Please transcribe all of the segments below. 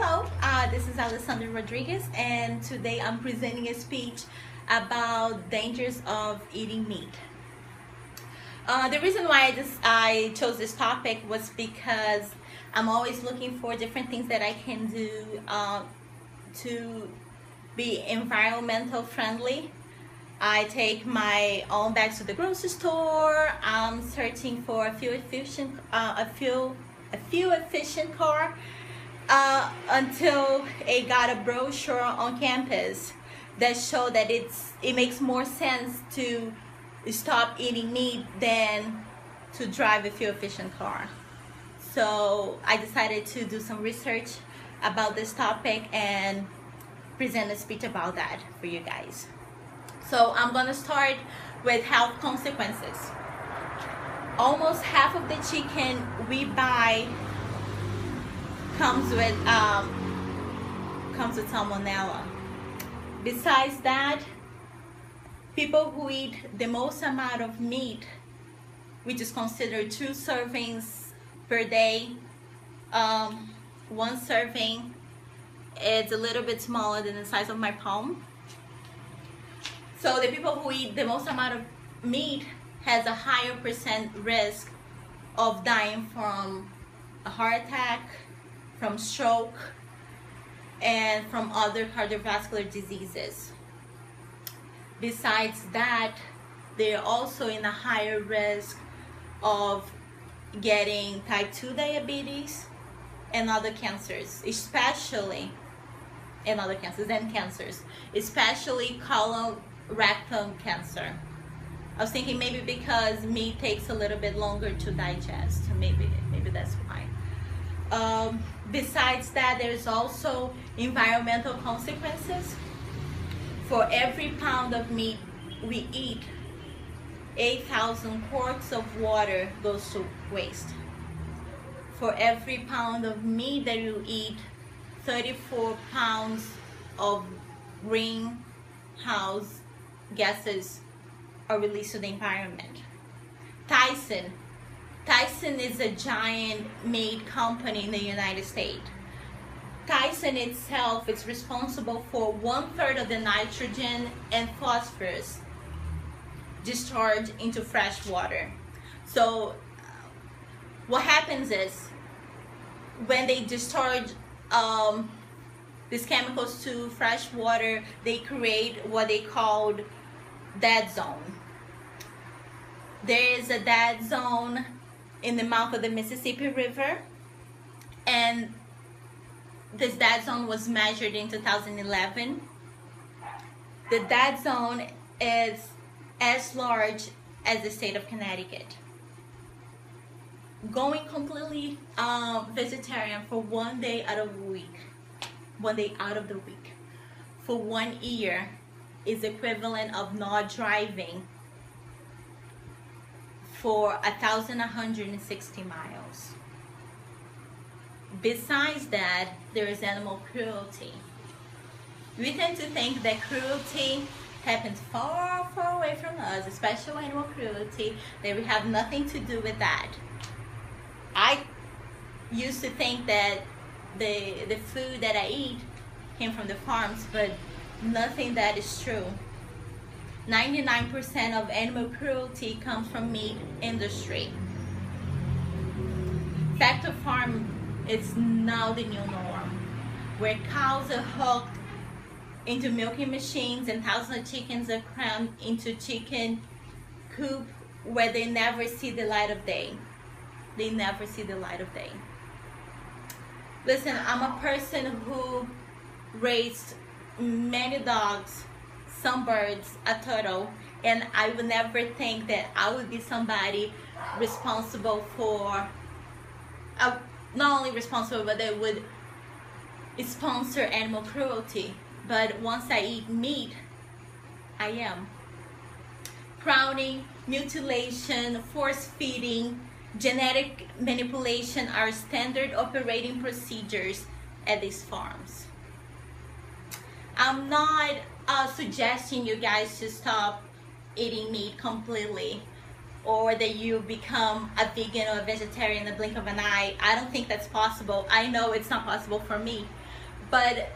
Hello, this is Alessandra Rodrigues, and today I'm presenting a speech about dangers of eating meat. The reason why I chose this topic was because I'm always looking for different things that I can do to be environmental friendly. I take my own bags to the grocery store. I'm searching for a fuel efficient car until I got a brochure on campus that showed that it makes more sense to stop eating meat than to drive a fuel efficient car. So I decided to do some research about this topic and present a speech about that for you guys. So I'm gonna start with health consequences. Almost half of the chicken we buy comes with salmonella. Besides that, people who eat the most amount of meat, which is considered 2 servings per day, 1 serving is a little bit smaller than the size of my palm. So the people who eat the most amount of meat has a higher % risk of dying from a heart attack, from stroke, and from other cardiovascular diseases. Besides that, they're also in a higher risk of getting type 2 diabetes and other cancers, especially colorectal cancer. I was thinking maybe because meat takes a little bit longer to digest, maybe that's why. Besides that, there's also environmental consequences. For every pound of meat we eat, 8,000 quarts of water goes to waste. For every pound of meat that you eat, 34 pounds of greenhouse gases are released to the environment. Tyson is a giant meat company in the United States. Tyson itself is responsible for 1/3 of the nitrogen and phosphorus discharged into fresh water. So what happens is when they discharge these chemicals to fresh water, they create what they called dead zone. There is a dead zone in the mouth of the Mississippi River, and this dead zone was measured in 2011. The dead zone is as large as the state of Connecticut. Going completely vegetarian for 1 day out of the week for 1 year is equivalent of not driving for 1,160 miles. Besides that, there is animal cruelty. We tend to think that cruelty happens far, far away from us, especially animal cruelty, that we have nothing to do with that. I used to think that the food that I eat came from the farms, but nothing that is true. 99% of animal cruelty comes from meat industry. Factory farm is now the new norm, where cows are hooked into milking machines and thousands of chickens are crammed into chicken coop where they never see the light of day. Listen, I'm a person who raised many dogs, some birds, a turtle, and I would never think that I would be somebody responsible for, not only responsible, but they would sponsor animal cruelty. But once I eat meat, I am. Crowning, mutilation, force feeding, genetic manipulation are standard operating procedures at these farms. I'm not suggesting you guys to stop eating meat completely, or that you become a vegan or a vegetarian in the blink of an eye. I don't think that's possible. I know it's not possible for me. But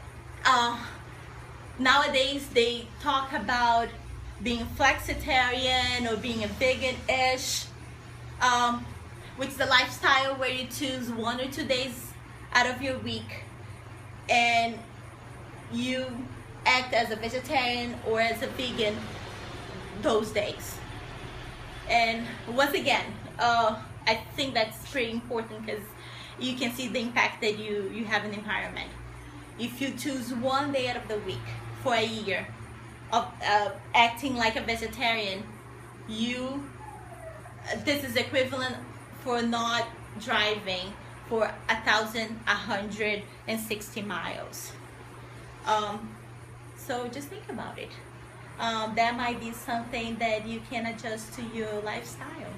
nowadays they talk about being flexitarian or being a vegan-ish, which is a lifestyle where you choose 1 or 2 days out of your week and you act as a vegetarian or as a vegan those days. And once again, I think that's pretty important because you can see the impact that you have in the environment. If you choose 1 day out of the week for a year of acting like a vegetarian, this is equivalent for not driving for 1,160 miles. So just think about it. That might be something that you can adjust to your lifestyle.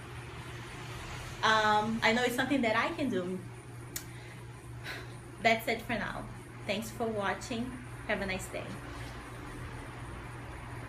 I know it's something that I can do. That's it for now. Thanks for watching. Have a nice day.